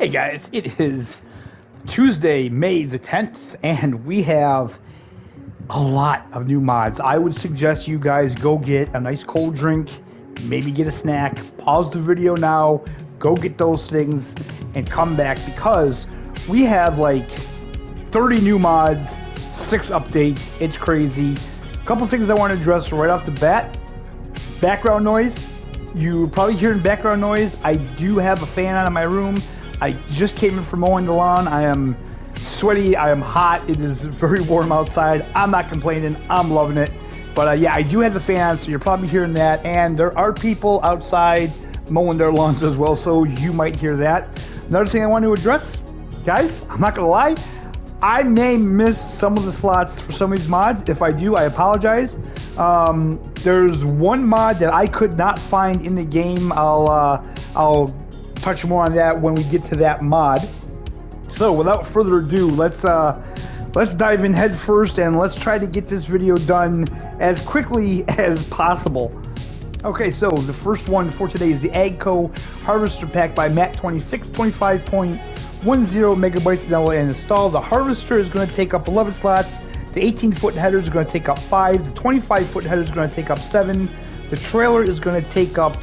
Hey guys, it is Tuesday, May the 10th, and we have a lot of new mods. I would suggest you guys go get a nice cold drink, maybe get a snack, pause the video now, go get those things, and come back because we have like 30 new mods, 6 updates. It's crazy. A couple things I want to address right off the bat. Background noise. You're probably hearing background noise. I do have a fan on in my room. I just came in from mowing the lawn. I am sweaty. I am hot. It is very warm outside. I'm not complaining. I'm loving it. But yeah, I do have the fan on, so you're probably hearing that. And there are people outside mowing their lawns as well, so you might hear that. Another thing I want to address, guys, I'm not going to lie. I may miss some of the slots for some of these mods. If I do, I apologize. There's one mod that I could not find in the game. I'll touch more on that when we get to that mod. So without further ado, let's dive in head first and let's try to get this video done as quickly as possible. Okay, so the first one for today is the AGCO Harvester Pack by Matt26, 25.10 megabytes to download and install. The Harvester is going to take up 11 slots. The 18-foot header is going to take up 5. The 25-foot header is going to take up 7. The trailer is going to take up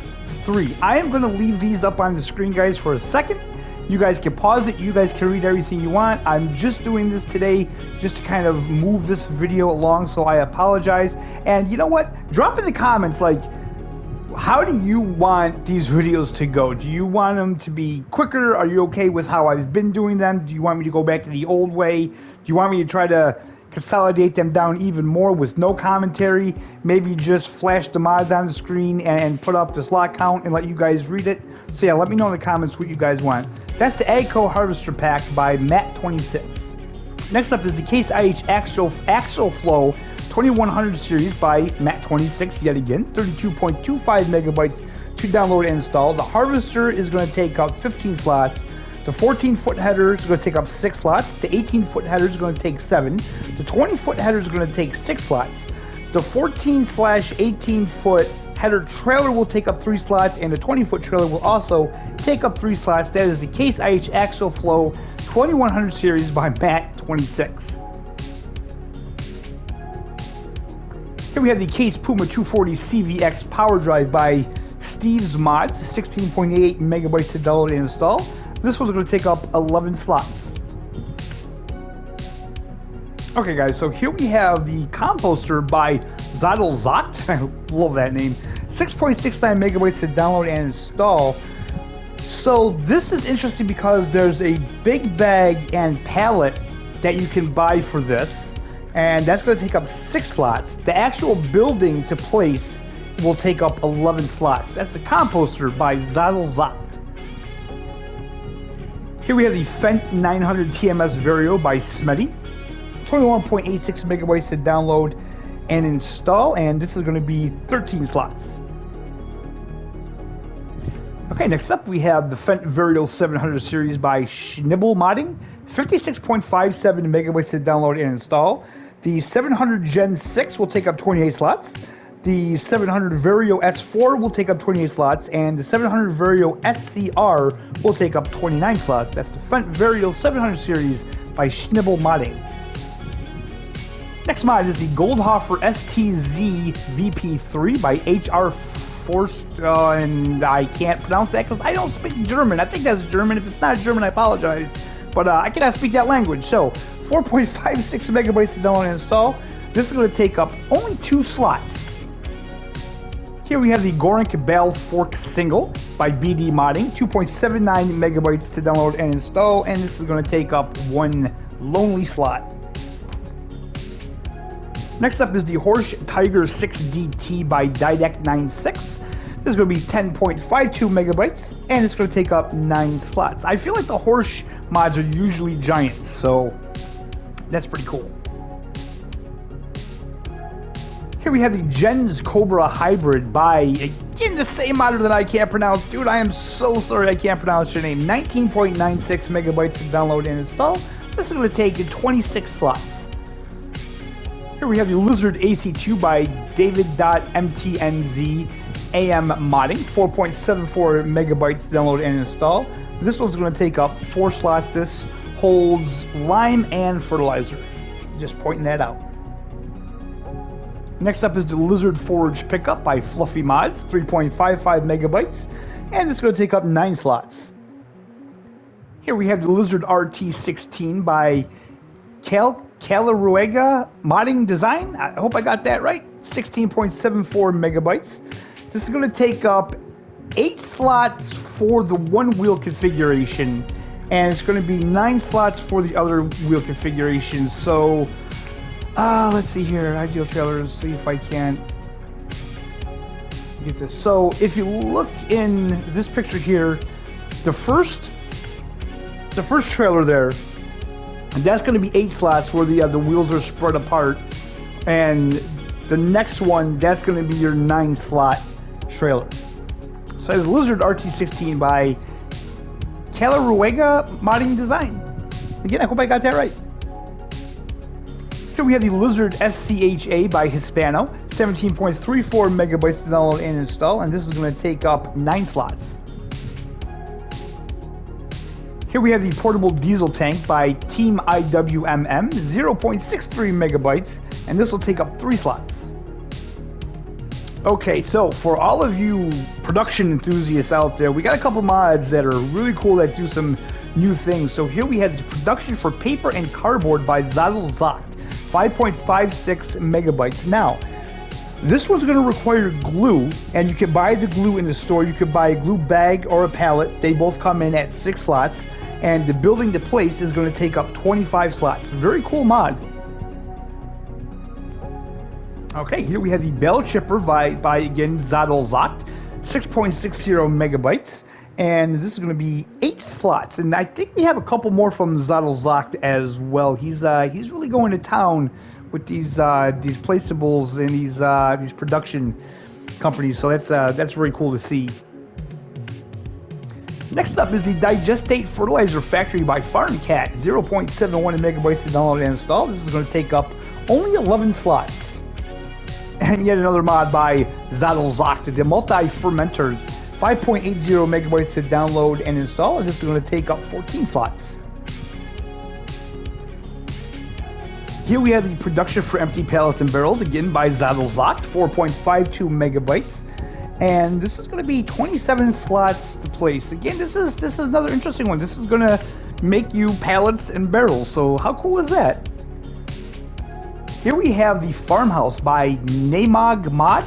3. I am going to leave these up on the screen, guys, for a second. You guys can pause it. You guys can read everything you want. I'm just doing this today just to kind of move this video along, so I apologize. And you know what? Drop in the comments, like, how do you want these videos to go? Do you want them to be quicker? Are you okay with how I've been doing them? Do you want me to go back to the old way? Do you want me to try to consolidate them down even more with no commentary? Maybe just flash the mods on the screen and put up the slot count and let you guys read it? So yeah, let me know in the comments what you guys want. That's the AGCO Harvester Pack by Matt26. Next up is the Case IH Axial Flow 2100 series by Matt26 yet again, 32.25 megabytes to download and install. The Harvester is going to take up 15 slots. The 14-foot header is going to take up 6 slots. The 18-foot header is going to take 7. The 20-foot header is going to take 6 slots. The 14/18-foot header trailer will take up 3 slots, and the 20-foot trailer will also take up 3 slots. That is the Case IH Axial Flow 2100 series by Matt26. Here we have the Case Puma 240 CVX Power Drive by Steve's Mods, 16.88 megabytes to download and install. This one's going to take up 11 slots. Okay guys, so here we have the Composter by Zadelzocht. I love that name. 6.69 megabytes to download and install. So this is interesting because there's a big bag and pallet that you can buy for this. And that's going to take up 6 slots. The actual building to place will take up 11 slots. That's the Composter by Zadelzocht. Here we have the Fent 900 TMS Vario by Smetty. 21.86 megabytes to download and install. And this is going to be 13 slots. Okay, next up we have the Fent Vario 700 series by Schnibble Modding. 56.57 megabytes to download and install. The 700 Gen 6 will take up 28 slots. The 700 Vario S4 will take up 28 slots, and the 700 Vario SCR will take up 29 slots. That's the Fent Vario 700 series by Schnibble Modding. Next mod is the Goldhofer STZ VP3 by HR Forst, and I can't pronounce that because I don't speak German. I think that's German. If it's not German, I apologize. But I cannot speak that language. So 4.56 megabytes to download and install. This is going to take up only 2 slots. Here we have the Gorank Bell Fork Single by BD Modding. 2.79 megabytes to download and install. And this is going to take up 1 lonely slot. Next up is the Horsch Tiger 6DT by Didec96. This is going to be 10.52 megabytes, and it's going to take up 9 slots. I feel like the Horsch mods are usually giants, so that's pretty cool. Here we have the Gens Cobra Hybrid by, again, the same modder that I can't pronounce. Dude, I am so sorry I can't pronounce your name. 19.96 megabytes to download and install. This is going to take 26 slots. Here we have the Lizard AC2 by David.mtnz AM Modding, 4.74 megabytes to download and install. This one's going to take up 4 slots. This holds lime and fertilizer. Just pointing that out. Next up is the Lizard Forge pickup by Fluffy Mods, 3.55 megabytes, and this is going to take up 9 slots. Here we have the Lizard RT16 by Calaruega Modding Design. I hope I got that right. 16.74 megabytes. This is going to take up 8 slots for the one wheel configuration, and it's going to be 9 slots for the other wheel configuration. So let's see here, ideal trailers, see if I can get this. So if you look in this picture here, the first trailer there, that's going to be 8 slots where the wheels are spread apart, and the next one, that's going to be your 9 slot trailer. So it's Lizard RT16 by Calaruega Modding Design. Again, I hope I got that right. Here we have the Lizard SCHA by Hispano, 17.34 megabytes to download and install, and this is going to take up 9 slots. Here we have the Portable Diesel Tank by Team IWMM, 0.63 megabytes, and this will take up 3 slots. Okay, so for all of you production enthusiasts out there, we got a couple mods that are really cool that do some new things. So here we have the Production for Paper and Cardboard by Zadelzocht, 5.56 megabytes. Now, this one's going to require glue, and you can buy the glue in the store. You could buy a glue bag or a pallet. They both come in at 6 slots, and the building to place is going to take up 25 slots. Very cool mod. Okay, here we have the Bell Chipper by again, Zadelzocht, 6.60 megabytes, and this is going to be 8 slots, and I think we have a couple more from Zadelzocht as well. He's really going to town with these placeables and these production companies, so that's very cool to see. Next up is the Digestate Fertilizer Factory by FarmCat, 0.71 megabytes to download and install. This is going to take up only 11 slots. And yet another mod by Zadelzocht, the Multi-Fermenters, 5.80 megabytes to download and install, and this is going to take up 14 slots. Here we have the Production for Empty Pallets and Barrels, again by Zadelzocht, 4.52 megabytes, and this is going to be 27 slots to place. Again, this is another interesting one. This is going to make you pallets and barrels, so how cool is that? Here we have the Farmhouse by Namog Mod.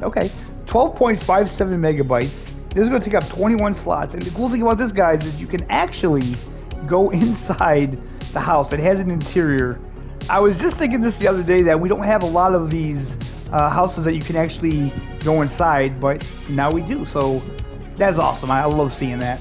Okay. 12.57 megabytes. This is going to take up 21 slots. And the cool thing about this, guys, is you can actually go inside the house. It has an interior. I was just thinking this the other day that we don't have a lot of these houses that you can actually go inside, but now we do. So that's awesome. I love seeing that.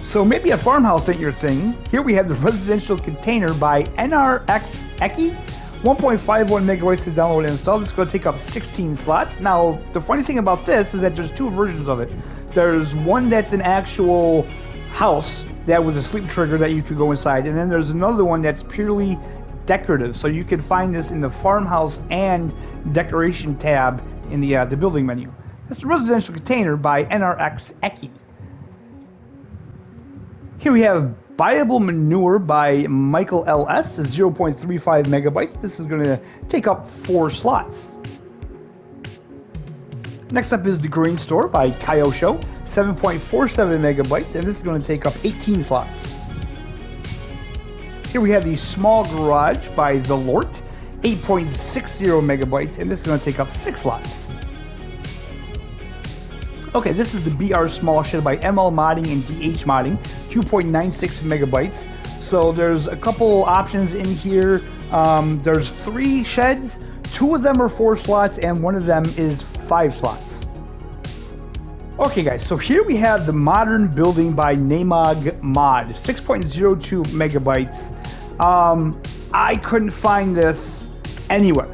So maybe a farmhouse ain't your thing. Here we have the Residential Container by NRX Eki, 1.51 megabytes to download and install. This is going to take up 16 slots. Now, the funny thing about this is that there's 2 versions of it. There's one that's an actual house that was a sleep trigger that you could go inside, and then there's another one that's purely decorative. So you can find this in the farmhouse and decoration tab in the building menu. That's the Residential Container by NRX Eki. Here we have Viable Manure by Michael LS, 0.35 megabytes. This is going to take up 4 slots. Next up is The Green Store by Kyosho, 7.47 megabytes, and this is going to take up 18 slots. Here we have the Small Garage by The Lort, 8.60 megabytes, and this is going to take up 6 slots. Okay, this is the BR Small Shed by ML Modding and DH Modding, 2.96 megabytes. So there's a couple options in here. There's 3 sheds, 2 of them are 4 slots, and 1 of them is 5 slots. Okay guys, so here we have the Modern Building by Namog Mod, 6.02 megabytes. I couldn't find this anywhere.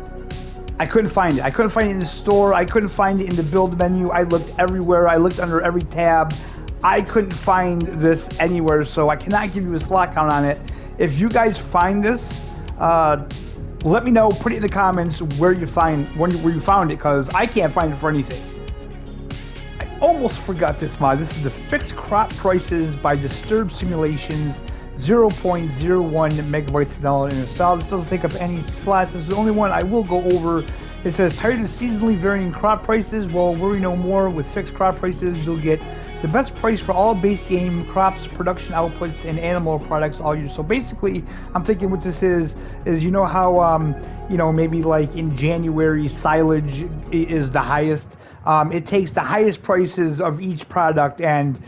I couldn't find it. I couldn't find it in the store. I couldn't find it in the build menu. I looked everywhere. I looked under every tab. I couldn't find this anywhere, so I cannot give you a slot count on it. If you guys find this, let me know. Put it in the comments where you found it, because I can't find it for anything. almost forgot this mod. This is the fixed crop prices by Disturbed Simulations, 0.01 megabytes to download and install. This doesn't take up any slots. This is the only one I will go over. It says, tired of seasonally varying crop prices? Well, worry no more. With fixed crop prices, you'll get the best price for all base game crops, production outputs, and animal products all year. So basically, I'm thinking what this is you know how, you know, maybe like in January, silage is the highest. It takes the highest prices of each product and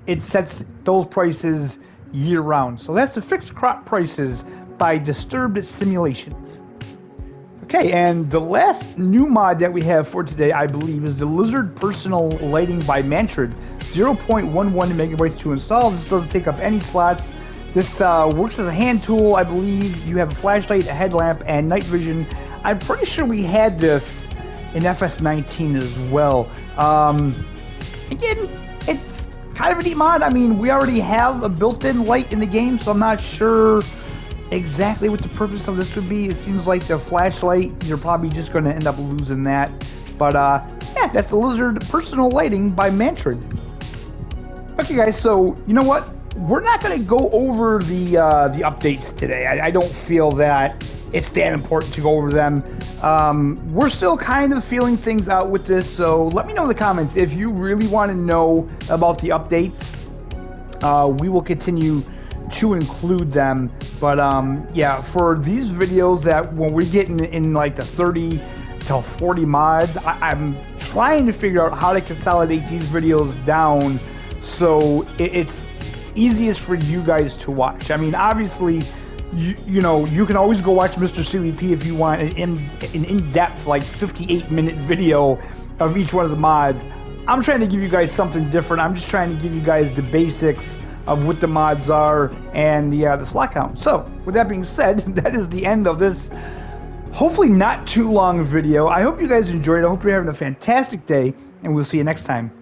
it sets those prices year round. So that's the fixed crop prices by Disturbed Simulations. Okay, and the last new mod that we have for today, I believe, is the Lizard Personal Lighting by Mantrid. 0.11 megabytes to install. This doesn't take up any slots. This works as a hand tool, I believe. You have a flashlight, a headlamp, and night vision. I'm pretty sure we had this in FS19 as well. Again, it's kind of a neat mod. I mean, we already have a built-in light in the game, so I'm not sure exactly what the purpose of this would be. It seems like the flashlight, you're probably just going to end up losing that. But yeah, that's the Lizard Personal Lighting by Mantrid. Okay guys, so you know what? We're not going to go over the updates today. I don't feel that it's that important to go over them. We're still kind of feeling things out with this, so let me know in the comments if you really want to know about the updates. We will continue to include them, but yeah, for these videos that when we're getting in like the 30 to 40 mods, I'm trying to figure out how to consolidate these videos down so it's easiest for you guys to watch. I mean, obviously, you know, you can always go watch Mr. CVP if you want an in-depth, like 58-minute video of each one of the mods. I'm trying to give you guys something different. I'm just trying to give you guys the basics of what the mods are and the slot count. So, with that being said, that is the end of this hopefully not too long video. I hope you guys enjoyed it. I hope you're having a fantastic day, and we'll see you next time.